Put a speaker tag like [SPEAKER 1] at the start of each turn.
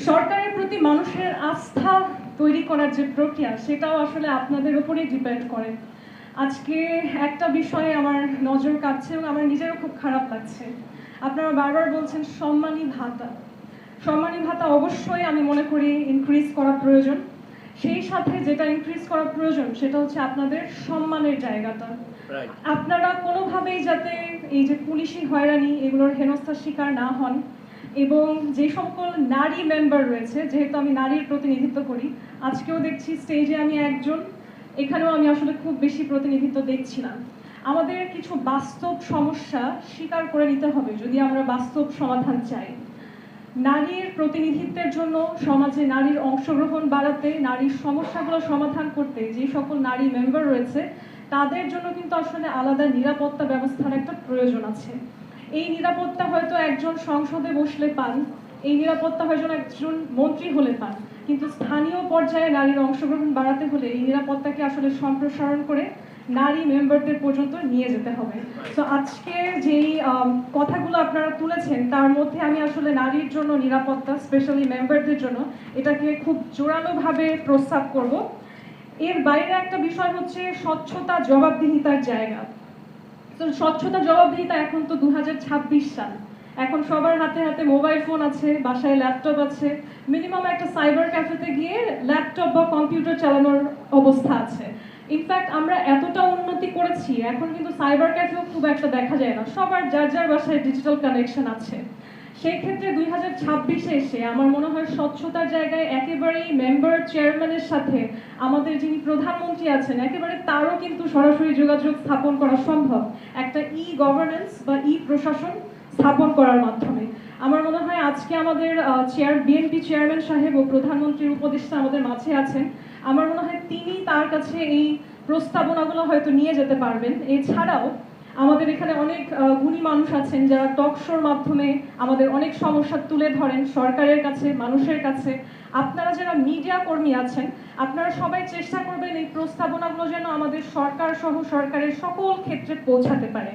[SPEAKER 1] সরকারের প্রতি মানুষের আস্থা তৈরি করার যে প্রক্রিয়া সেটাও আসলে আপনাদের উপরেই ডিপেন্ড করে। আজকে একটা বিষয়ে আমার নজর কাটছে এবং আমার নিজেরও খুব খারাপ লাগছে। আপনারা বারবার বলছেন সম্মানী ভাতা। সম্মানী ভাতা অবশ্যই আমি মনে করি ইনক্রিজ করা প্রয়োজন। সেই সাথে যেটা ইনক্রিজ করা প্রয়োজন সেটা হচ্ছে আপনাদের সম্মানের জায়গাটা। আপনারা কোনোভাবেই যাতে এই যে পুলিশি হয়রানি এগুলোর হেনস্থার শিকার না হন এবং যে সকল নারী মেম্বার রয়েছে, যেহেতু আমি নারীর প্রতিনিধিত্ব করি, আজকেও দেখছি স্টেজে আমি একজন, এখানেও আমি আসলে খুব বেশি প্রতিনিধিত্ব দেখছি না। আমাদের কিছু বাস্তব সমস্যা স্বীকার করে নিতে হবে যদি আমরা বাস্তব সমাধান চাই। নারীর প্রতিনিধিত্বের জন্য সমাজে নারীর অংশগ্রহণ বাড়াতে, নারীর সমস্যাগুলো সমাধান করতে যে সকল নারী মেম্বার রয়েছে তাদের জন্য কিন্তু আসলে আলাদা নিরাপত্তা ব্যবস্থার একটা প্রয়োজন আছে। এই নিরাপত্তা হয়তো একজন সংসদে বসলে পান, এই নিরাপত্তা হয়তো একজন মন্ত্রী হলে পান, কিন্তু স্থানীয় পর্যায়ে নারীর অংশগ্রহণ বাড়াতে হলে এই নিরাপত্তাকে আসলে সম্প্রসারণ করে নারী মেম্বারদের পর্যন্ত নিয়ে যেতে হবে। তো আজকে যেই কথাগুলো আপনারা তুলেছেন তার মধ্যে আমি আসলে নারীর জন্য নিরাপত্তা, স্পেশালি মেম্বারদের জন্য, এটাকে খুব জোরালোভাবে প্রস্তাব করব। এর বাইরে একটা বিষয় হচ্ছে স্বচ্ছতা, জবাবদিহিতার জায়গা। তো স্বচ্ছতা, জবাবদিহিতা এখন তো 2026 সাল, এখন সবার হাতে হাতে মোবাইল ফোন আছে, বাসায় ল্যাপটপ আছে, মিনিমাম একটা সাইবার ক্যাফেতে গিয়ে ল্যাপটপ বা কম্পিউটার চালানোর অবস্থা আছে। ইনফ্যাক্ট আমরা এতটা উন্নতি করেছি, এখন কিন্তু সাইবার ক্যাফেও খুব একটা দেখা যায় না, সবার যার যার বাসায় ডিজিটাল কানেকশন আছে। সেই ক্ষেত্রে 2026-এ এসে আমার মনে হয় স্বচ্ছতার জায়গায় একেবারেই মেম্বার চেয়ারম্যানের সাথে আমাদের যিনি প্রধানমন্ত্রী আছেন একেবারে তারও কিন্তু সরাসরি যোগাযোগ স্থাপন করা সম্ভব একটা গভর্নেন্স বা প্রশাসন স্থাপন করার মাধ্যমে। আমার মনে হয় আজকে আমাদের বিএনপি চেয়ারম্যান সাহেব ও প্রধানমন্ত্রীর উপদেষ্টা আমাদের মাঝে আছেন। আমার মনে হয় তিনি তার কাছে এই প্রস্তাবনাগুলো হয়তো নিয়ে যেতে পারবেন। এছাড়াও আমাদের এখানে অনেক গুণী মানুষ আছেন যারা টক শোর মাধ্যমে আমাদের অনেক সমস্যা তুলে ধরেন সরকারের কাছে, মানুষের কাছে। আপনারা যারা মিডিয়া কর্মী আছেন, আপনারা সবাই চেষ্টা করবেন এই প্রস্তাবনাগুলো যেন আমাদের সরকার সহ সরকারের সকল ক্ষেত্রে পৌঁছাতে পারে।